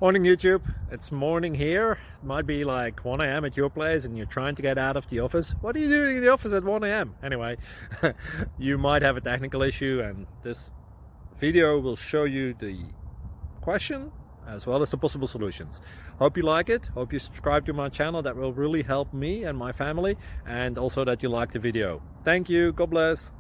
Morning YouTube, it's morning here. It might be like 1 a.m. at your place and you're trying to get out of the office. What are you doing in the office at 1 a.m.? Anyway, you might have a technical issue and this video will show you the question as well as the possible solutions. Hope you like it, hope you subscribe to my channel. That will really help me and my family, and also that you like the video. Thank you, God bless.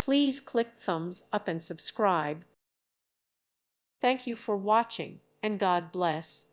Please click thumbs up and subscribe. Thank you for watching, and God bless.